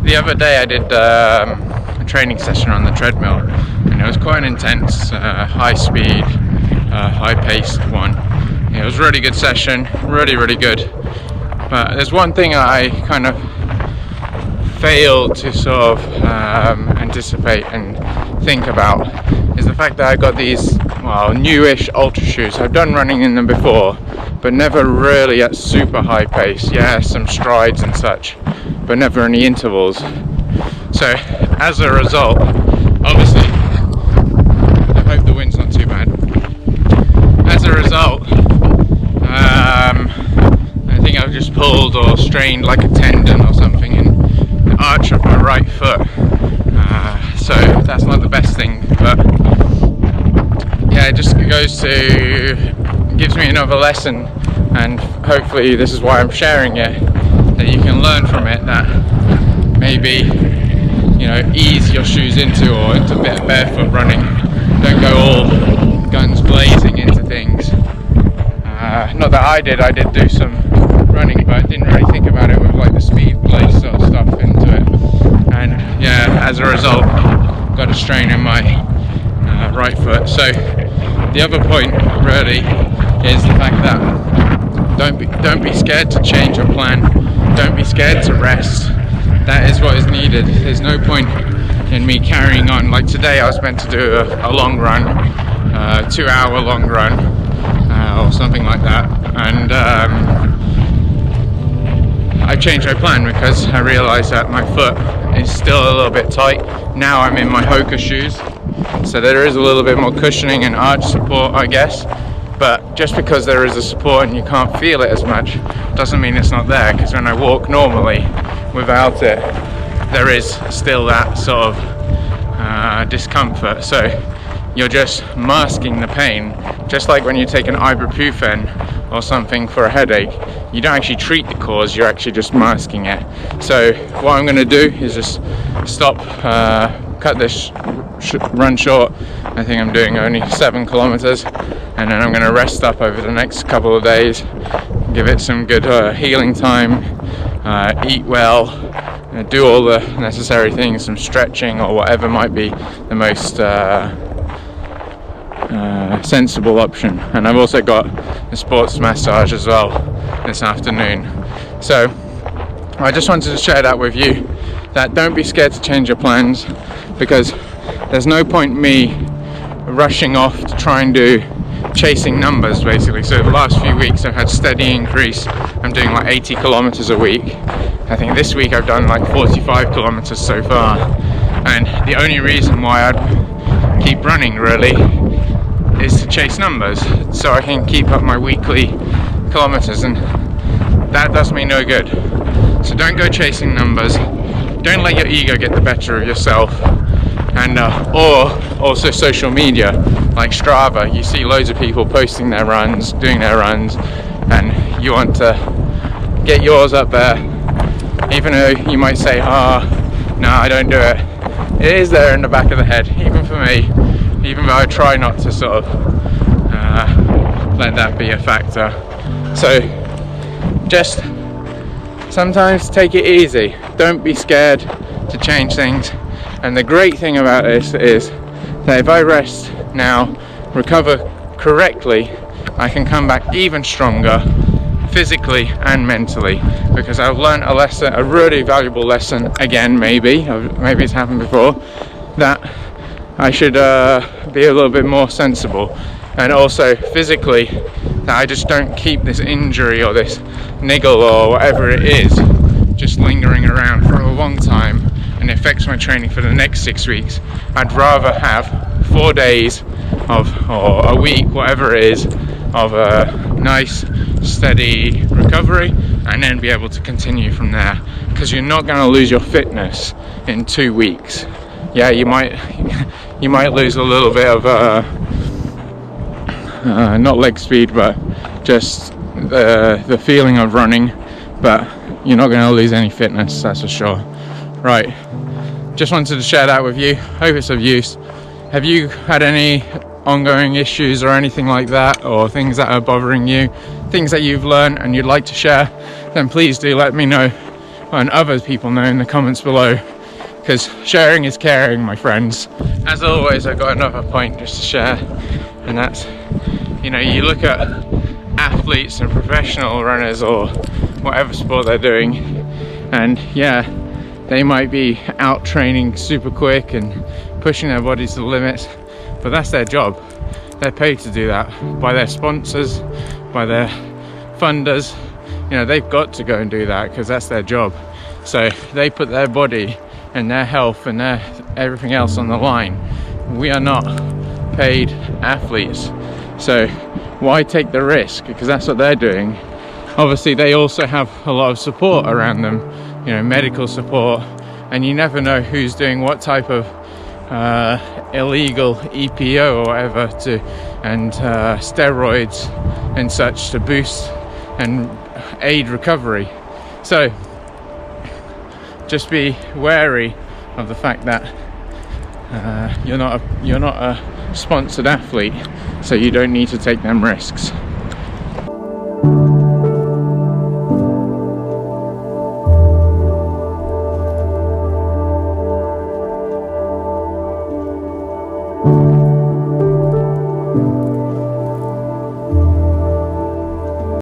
The other day I did a training session on the treadmill, and it was quite an intense, high speed, high paced one. It was a really good session, really good. But there's one thing I kind of failed to sort of anticipate and think about, is the fact that I got these, well, newish ultra shoes. I've done running in them before, but never really at super high pace. Yeah, some strides and such, but never any intervals. So as a result, obviously, I hope the wind's not too bad. As a result, I think I've just pulled or strained like a tendon or something in the arch of my right foot. So that's not the best thing, but yeah, it just gives me another lesson, and hopefully this is why I'm sharing it, that you can learn from it, that maybe, you know, ease your shoes into a bit of barefoot running. Don't go all guns blazing into things. Not that I did do some running, but I didn't really think about it with like the speed play sort of stuff into it. And yeah, as a result, got a strain in my right foot. So the other point really is the fact that don't be scared to change your plan. Don't be scared to rest. That is what is needed. There's no point in me carrying on. Like today, I was meant to do a long run, 2-hour long run, or something like that, and I changed my plan because I realized that my foot is still a little bit tight. Now I'm in my Hoka shoes, so there is a little bit more cushioning and arch support, I guess. But just because there is a support and you can't feel it as much doesn't mean it's not there, because when I walk normally without it, there is still that sort of discomfort. So you're just masking the pain, just like when you take an ibuprofen or something for a headache. You don't actually treat the cause, you're actually just masking it. So what I'm going to do is just stop, cut this run short. I think I'm doing only 7 kilometers, and then I'm going to rest up over the next couple of days, give it some good healing time, eat well, do all the necessary things, some stretching or whatever might be the most sensible option. And I've also got a sports massage as well this afternoon. So I just wanted to share that with you, that don't be scared to change your plans, because there's no point me rushing off to try and do chasing numbers basically. So the last few weeks I've had steady increase. I'm doing like 80 kilometers a week. I think this week I've done like 45 kilometers so far, and the only reason why I'd keep running really is to chase numbers, so I can keep up my weekly kilometers, and that does me no good. So don't go chasing numbers, don't let your ego get the better of yourself. And or also social media like Strava, you see loads of people posting their runs, doing their runs, and you want to get yours up there, even though you might say, no, I don't do it. It is there in the back of the head, even for me, even though I try not to sort of let that be a factor. So just sometimes take it easy, don't be scared to change things. And the great thing about this is that if I rest now, recover correctly, I can come back even stronger physically and mentally, because I've learned a lesson, a really valuable lesson again, maybe it's happened before, that I should be a little bit more sensible, and also physically, that I just don't keep this injury or this niggle or whatever it is just lingering around for a long time and it affects my training for the next 6 weeks. I'd rather have 4 days or a week, whatever it is, of a nice steady recovery, and then be able to continue from there, because you're not going to lose your fitness in 2 weeks. Yeah, you might lose a little bit of not leg speed, but just the feeling of running, but you're not going to lose any fitness, that's for sure. Right, just wanted to share that with you. Hope it's of use. Have you had any ongoing issues or anything like that, or things that are bothering you, things that you've learned and you'd like to share? Then please do let me know and other people know in the comments below, because sharing is caring, my friends. As always, I've got another point just to share, and that's, you know, you look at athletes and professional runners or whatever sport they're doing, and yeah, they might be out training super quick and pushing their bodies to the limits, but that's their job. They're paid to do that by their sponsors, by their funders. You know, they've got to go and do that because that's their job. So they put their body and their health and their everything else on the line. We are not paid athletes, so why take the risk? Because that's what they're doing. Obviously they also have a lot of support around them, you know, medical support, and you never know who's doing what type of illegal EPO or whatever and steroids and such to boost and aid recovery. So just be wary of the fact that you're not a sponsored athlete, so you don't need to take them risks.